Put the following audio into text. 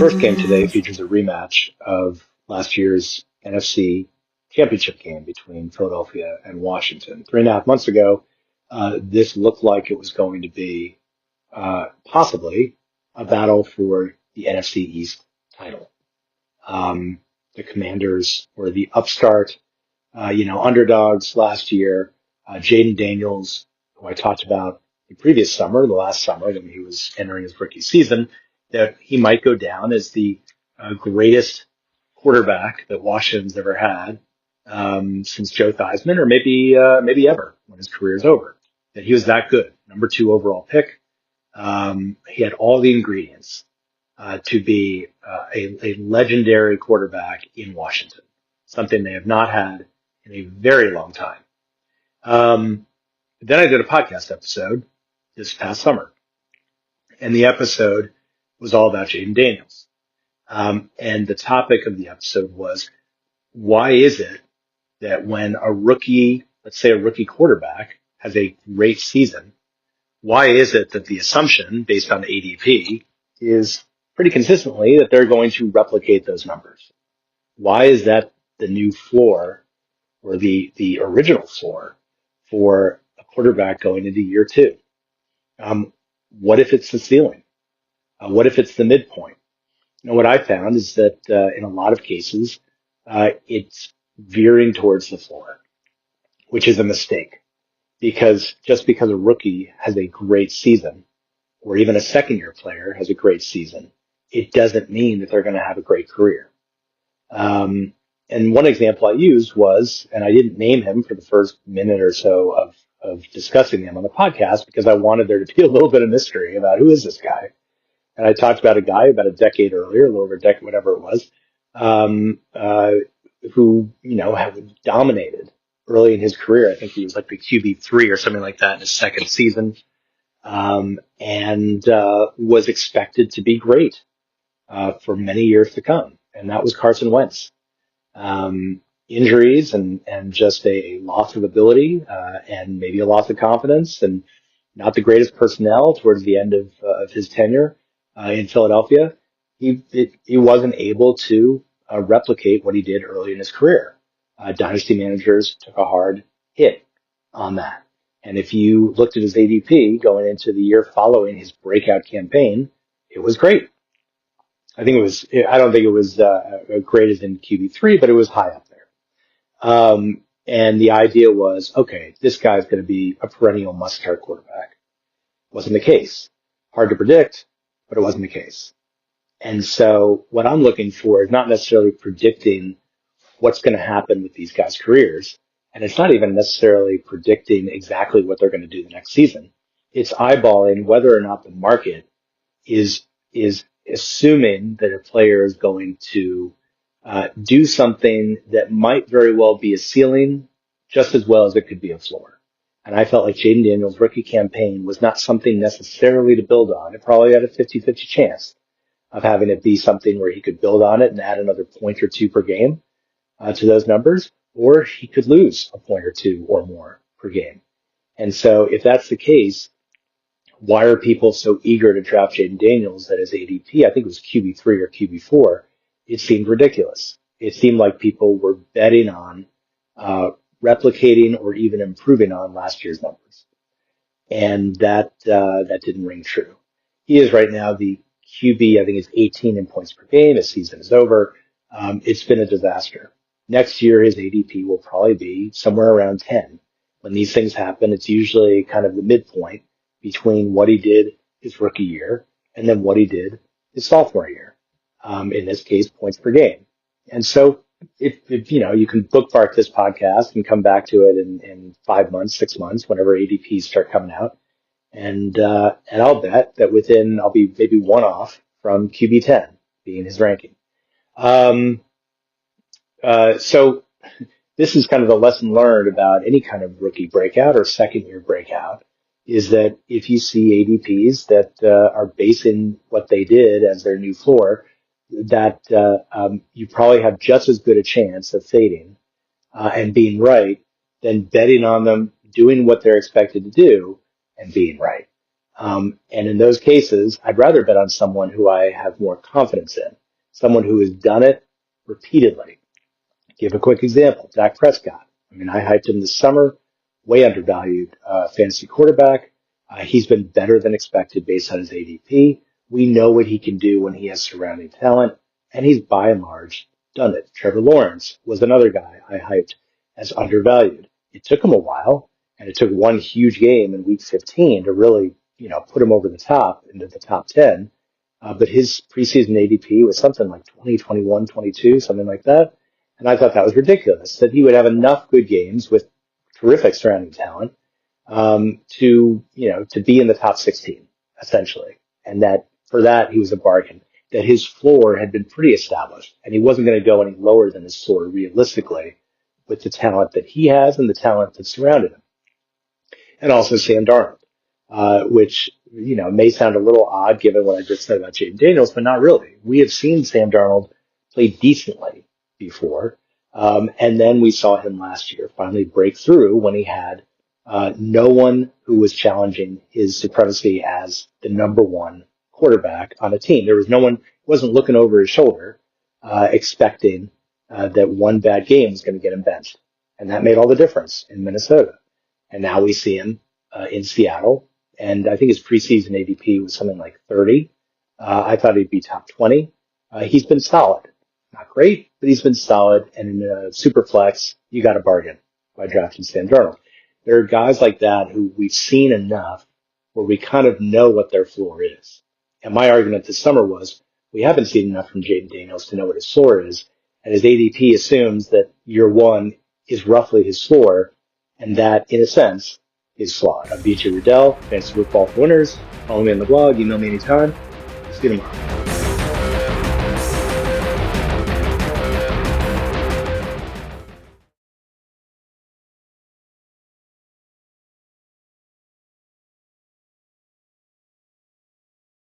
first game today features a rematch of last year's NFC Championship game between Philadelphia and Washington. 3.5 months ago, this looked like it was going to be possibly a battle for the NFC East title. The Commanders were the upstart, underdogs last year. Jayden Daniels, who I talked about the previous summer, the last summer when he was entering his rookie season, that he might go down as the greatest quarterback that Washington's ever had since Joe Theismann, or maybe ever when his career is over. That he was that good, number 2 overall pick. He had all the ingredients to be a legendary quarterback in Washington, something they have not had in a very long time. Then I did a podcast episode this past summer, and the episode was all about Jayden Daniels. And the topic of the episode was, why is it that when a rookie, let's say a rookie quarterback, has a great season, why is it that the assumption based on ADP is pretty consistently that they're going to replicate those numbers? Why is that the new floor, or the original floor for a quarterback going into year 2? What if it's the ceiling? What if it's the midpoint? What I found is that in a lot of cases, it's veering towards the floor, which is a mistake. Because just because a rookie has a great season, or even a second-year player has a great season, it doesn't mean that they're going to have a great career. And one example I used was, and I didn't name him for the first minute or so of discussing him on the podcast because I wanted there to be a little bit of mystery about who is this guy. And I talked about a guy about a decade earlier, a little over a decade, whatever it was, who, had dominated early in his career. I think he was like the QB3 or something like that in his second season, and was expected to be great for many years to come. And that was Carson Wentz. Injuries and just a loss of ability, and maybe a loss of confidence, and not the greatest personnel towards the end of his tenure in Philadelphia. He wasn't able to replicate what he did early in his career. Dynasty managers took a hard hit on that. And if you looked at his ADP going into the year following his breakout campaign, it was great. I don't think it was great as in QB3, but it was high up there. And the idea was, okay, this guy's going to be a perennial must-start quarterback. Wasn't the case. Hard to predict, but it wasn't the case. And so what I'm looking for is not necessarily predicting what's going to happen with these guys' careers. And it's not even necessarily predicting exactly what they're going to do the next season. It's eyeballing whether or not the market is assuming that a player is going to do something that might very well be a ceiling just as well as it could be a floor. And I felt like Jayden Daniels' rookie campaign was not something necessarily to build on. It probably had a 50-50 chance of having it be something where he could build on it and add another point or two per game to those numbers, or he could lose a point or two or more per game. And so if that's the case, why are people so eager to draft Jayden Daniels that his ADP, I think it was QB3 or QB4, it seemed ridiculous. It seemed like people were betting on replicating or even improving on last year's numbers. And that didn't ring true. He is right now the QB, I think it's 18 in points per game. His season is over. It's been a disaster. Next year, his ADP will probably be somewhere around 10. When these things happen, it's usually kind of the midpoint between what he did his rookie year and then what he did his sophomore year. In this case, points per game. And so if you can bookmark this podcast and come back to it in 5 months, 6 months, whenever ADPs start coming out. And I'll bet that I'll be maybe one off from QB10 being his ranking. So this is kind of the lesson learned about any kind of rookie breakout or second year breakout, is that if you see ADPs that are basing what they did as their new floor, that you probably have just as good a chance of fading and being right than betting on them doing what they're expected to do and being right. And in those cases, I'd rather bet on someone who I have more confidence in, someone who has done it repeatedly. Give a quick example, Dak Prescott. I mean, I hyped him this summer, way undervalued fantasy quarterback. He's been better than expected based on his ADP. We know what he can do when he has surrounding talent, and he's by and large done it. Trevor Lawrence was another guy I hyped as undervalued. It took him a while, and it took one huge game in week 15 to really, put him over the top into the top 10. But his preseason ADP was something like 20, 21, 22, something like that. And I thought that was ridiculous, that he would have enough good games with terrific surrounding talent, to be in the top 16, essentially. And that for that, he was a bargain, that his floor had been pretty established and he wasn't going to go any lower than his floor realistically with the talent that he has and the talent that surrounded him. And also Sam Darnold, which, may sound a little odd given what I just said about Jayden Daniels, but not really. We have seen Sam Darnold play decently before. And then we saw him last year finally break through when he had no one who was challenging his supremacy as the number one quarterback on a team. There was no one, wasn't looking over his shoulder, expecting that one bad game was going to get him benched. And that made all the difference in Minnesota. And now we see him in Seattle. And I think his preseason ADP was something like 30. I thought he'd be top 20. He's been solid. Not great, but he's been solid. And in a super flex, you got a bargain by drafting Sam Darnold. There are guys like that who we've seen enough where we kind of know what their floor is. And my argument this summer was we haven't seen enough from Jayden Daniels to know what his floor is. And his ADP assumes that year one is roughly his floor. And that, in a sense, is flawed. I'm BJ Riddell, Fantasy Football for Winners. Follow me on the blog. Email me anytime. See you tomorrow.